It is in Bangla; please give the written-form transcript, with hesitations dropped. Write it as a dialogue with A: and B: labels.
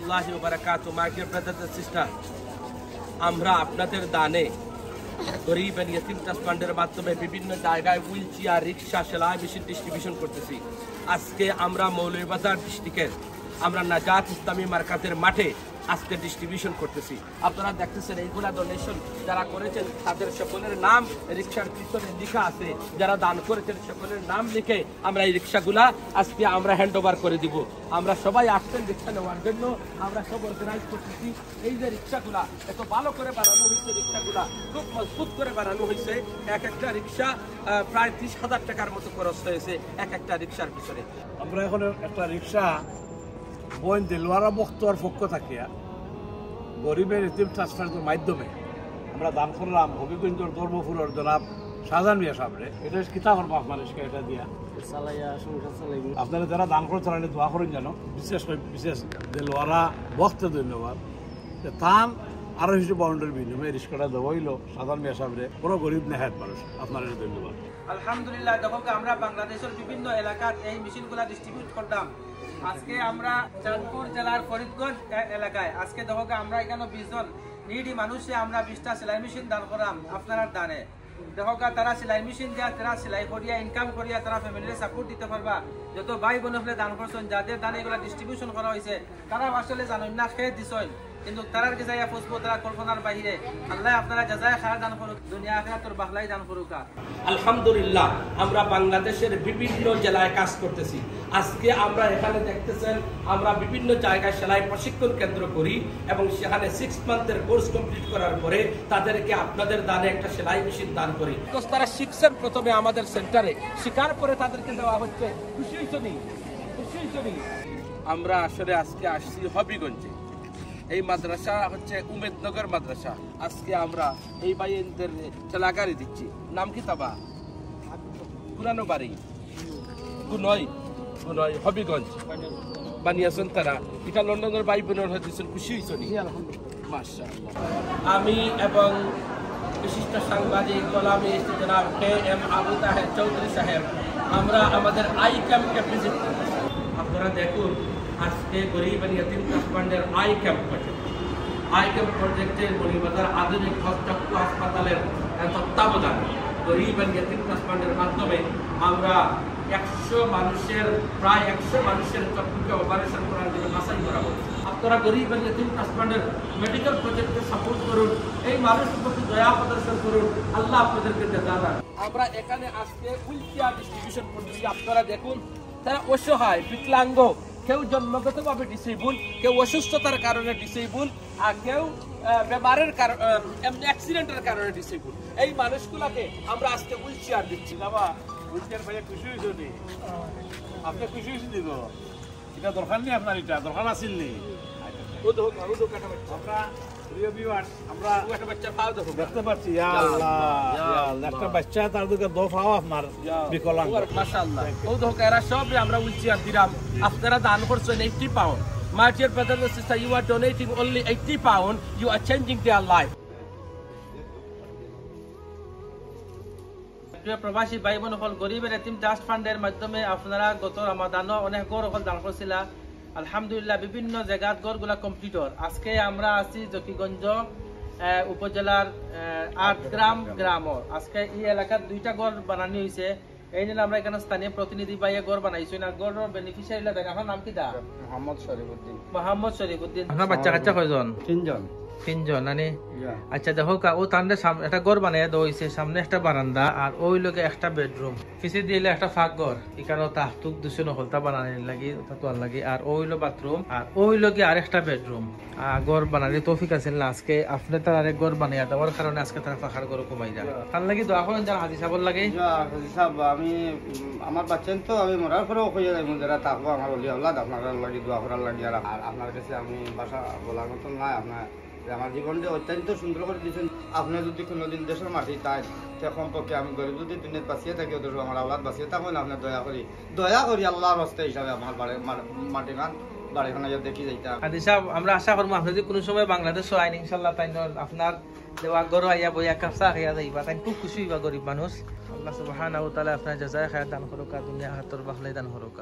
A: রহমতুল্লাহি ওয়া বারাকাতুহু। My dear brothers and sister, আমরা আপনাদের দানে গরিব এন্ড ইয়তিম ট্রাস্ট ফান্ডের মাধ্যমে বিভিন্ন জায়গায় হুইল চেয়ার, রিক্সা, সেলাই মেশিন ডিস্ট্রিবিউশন করতেছি। আজকে আমরা মৌলভীবাজার ডিস্ট্রিক্টের আমরা নাজাত ইসলামী মার্কাজের মাঠে আজকে ডিস্ট্রিবিউশন করতেছি। আপনারা দেখতেছেন এইগুলা ডোনেশন যারা করেছেন তাদের সকলের নাম রিক্সার পিছনে লেখা আছে। যারা দান করেছেন সকলের নাম লিখে আমরা এই রিক্সাগুলা আজকে আমরা হ্যান্ড ওভার করে দিব। আমরা সবাই আসছেন রিক্সা নেওয়ার জন্য, আমরা সব অর্গানাইজ করতেছি। এই যে রিক্সাগুলা এত ভালো করে বানানো হয়েছে, রিক্সাগুলা খুব মজবুত করে বানানো হয়েছে। এক একটা রিক্সা প্রায় 30,000 টাকার মতো খরচ হয়েছে এক একটা রিক্সার পিছনে।
B: আমরা এখন একটা রিক্সা বোন দিলওয়ারা বখতোয়ার পক্ষ থাকিয়া গরিবের ইতিম ট্রাস্ট ফান্ডের মাধ্যমে আমরা দান করলাম হবিগঞ্জের ধর্মপুরের জনাব শাহজাহান মিয়া সাহেবরে। এটা কিতা করবো মানুষকে এটা দিয়া আপনারা যারা দান করে তারা দোয়া করেন যেন বিশেষ দিলওয়ারা বখতে ধন্যবাদ তান আরো কিছু বাউন্ডারি বিনিময়ে রিক্সাটা দেওয়া হইল শাহজাহান মিয়া সাহেবরে। কোনো গরিব নেহাত মানুষ, আপনারা ধন্যবাদ।
C: আলহামদুলিল্লাহ, দেখো আমরা বাংলাদেশের বিভিন্ন এলাকাত এই মেশিনগুলা ডিস্ট্রিবিউট করতাম। আজকে আমরা চাঁদপুর জেলার ফরিদগঞ্জ এলাকায় আজকে দেখো আমরা এখানে 20 জন নিডি মানুষে আমরা 20টা সেলাই মেশিন দান করাম আপনার দানে। দেখো তারা সেলাই মেশিন দিয়া তারা সেলাই করিয়া ইনকাম করিয়া তারা ফ্যামিলির সাপোর্ট দিতে পারবা। যত ভাই বোন হলে দান করছেন, যাদের দানে এগুলা ডিস্ট্রিবিউশন করা হয়েছে তারা আসলে জানেন না খেয়ে দিছেন, কিন্তু তারার কে যাইয়া ফুসবো তারা কল্পনার বাইরে। আল্লাহ আপনারা জাযায়ে খায়র দান করুক, দুনিয়া আখিরাতের বাহলাই দান করুক।
A: আলহামদুলিল্লাহ, আমরা বাংলাদেশের বিভিন্ন জেলায় কাজ করতেছি। আজকে আমরা এখানে দেখতেছেন আমরা বিভিন্ন জায়গায় সেলাই প্রশিক্ষণ কেন্দ্র করি এবং সেখানে 6 মান্থের কোর্স কমপ্লিট করার পরে তাদেরকে আপনাদের দানে একটা সেলাই মেশিন দান করি। তো তারা শিখছেন প্রথমে আমাদের সেন্টারে, শিখার পরে তাদেরকে দেওয়া হচ্ছে। খুশি হইছো নি? আমরা আসলে আজকে আসছি হবিগঞ্জে। এই মাদ্রাসা হচ্ছে উমেদনগর মাদ্রাসা। আজকে আমরা এই ভাইদের ঠেলাগাড়ি দিচ্ছি। নাম কি তাবা? পুরানো বাড়ি গুনয় হবিগঞ্জ বানিয়েছেন তারা। এটা লন্ডনের ভাই বোনের হয়েছেন। খুশি হয়েছ নি? মাশাআল্লাহ। আমি এবং বিশিষ্ট সাংবাদিক গোলামী জনাব KM আবু তাহের চৌধুরী সাহেব আমরা আমাদের আই ক্যাম্পকে ভিজিট করেছি। আপনারা দেখুন আজকে গরিব এন্ড ইয়তিম ট্রাস্ট ফান্ডের eye camp project. Eye camp প্রজেক্টের মৌলভীবাজার আধুনিক চক্ষু হাসপাতালের তত্ত্বাবধান গরিব এন্ড ইয়তিম ট্রাস্ট ফান্ডের মাধ্যমে আমরা 100 মানুষের চক্ষুকে অপারেশন করার জন্য বাছাই করা হচ্ছে। আপনারা গরিব এন্ড ইয়তিম ট্রাস্ট ফান্ডের মেডিকেল প্রজেক্টকে সাপোর্ট করুন, এই মানুষের প্রতি দয়া প্রদর্শন করুন। আল্লাহ আপনাদেরকে জাযা দান। আমরা এখানে আজকে হুইল চেয়ার ডিস্ট্রিবিউশন করছি। আপনারা দেখুন তারা অসহায়, বিকলাঙ্গ, কেউ জন্মগতভাবে ডিসেবল, কেউ অসুস্থতার কারণে ডিসেবল, আর কেউ বেমারের কারণে অ্যাক্সিডেন্টের কারণে ডিসেবল। এই মানুষগুলোকে আমরা আজকে হুইল চেয়ার দিচ্ছি।
B: বাবা হুইল চেয়ার ভাইয়া খুশি হয়েছ নি? আপনি খুশি হয়েছেন দিব? এটা দরকার নেই আপনার, এটা দরকার আসিল নি? আমরা দেখতে পাচ্ছি একটা বাচ্চা তার দিকে দফাও আপনার বিকলাঙ্গ।
A: মাশাআল্লাহ, এরা সব আমরা হুইল চেয়ার দিলাম। আপনারা দান করছেন 80 pound. My dear brothers and sisters, you are donating only 80 pounds. You are changing their life.
C: প্রিয় প্রবাসী ভাই বোন সকল, গরিবের এতিম ট্রাস্ট ফান্ডের মাধ্যমে আপনারা গত রমাদানও অনেক গড় সকল দান করছিলা। আলহামদুলিল্লাহ, বিভিন্ন জায়গাত গড়গুলা কমপ্লিটর। আজকে আমরা আছি জকিগঞ্জ উপজেলার 8 গ্রামও। আজকে এই এলাকার 2টা গড় বানানো হয়েছে। এই নিয়ে আমরা এখানে স্থানীয় প্রতিনিধি ভাইয়ে গড় বানাইছি না। গড়ের বেনিফিশিয়ারিরা দেখেন। আপনার নাম কি? দা মোহাম্মদ শরীফুদ্দিন। আপনার বাচ্চা কাচ্চা কয়জন? 3 জন মানে? আচ্ছা দেখো ও তান্ডে একটা ঘর বানিয়ে দেওয়া হয়েছে। সামনে একটা বারান্দা আর ওই লোকে একটা বেডরুম, পিছিয়ে দিলে একটা ফাঁক ঘর। এখানে তাহতুক দুশো নকলতা বানানোর লাগি তোয়ার লাগি। আর ওই লো বাথরুম আর ওই লোকে আর একটা বেডরুম। ঘর বানালে তৌফিক আছে না। আজকে আপনি তার আরেক ঘর বানিয়ে দেওয়ার কারণে আজকে তারা ফাঁকার ঘর কমাই যায়। তার লাগি দোয়া করেন যারা হাজি সাহেব লাগে।
D: হাজি সাহেব, আমি আমার বাচ্চান তো আমি মরার পরেও হয়ে যাই যারা থাকবো আমার অলি আল্লাহ আপনার লাগি দোয়া করার লাগি। আর আপনার কাছে আমি বাসা বলার মতন নাই। আপনার আমার জীবনটা অত্যন্ত সুন্দর করে দিয়েছেন। আপনি যদি কোনোদিন দেশের মাটি তাই কমপক্ষে আমি গরিব যদি দুনিয়া বাঁচিয়ে থাকি ওদের আমার আওলাদ বাঁচিয়ে থাকুন। আপনি দয়া করি আল্লাহর রাস্তা হিসাবে আমার মাটি গান বাড়িখানে দেখি যাইতা।
C: হাজি সাহেব, আমরা আশা করবো আপনি যদি কোনো সময় বাংলাদেশ আইন ইনশাল্লাহ তাই আপনার দেওয়া গরু আইয়া বই এক কাপ চা খাইয়া যাইবা। তাই খুব খুশি হইবা গরিব মানুষ। আল্লাহ সুবহানাহু ওয়া তাআলা আপনার জাযায়ে খায়র দান করুক, দুনিয়া আখিরাতের বাহলাই দান করুক।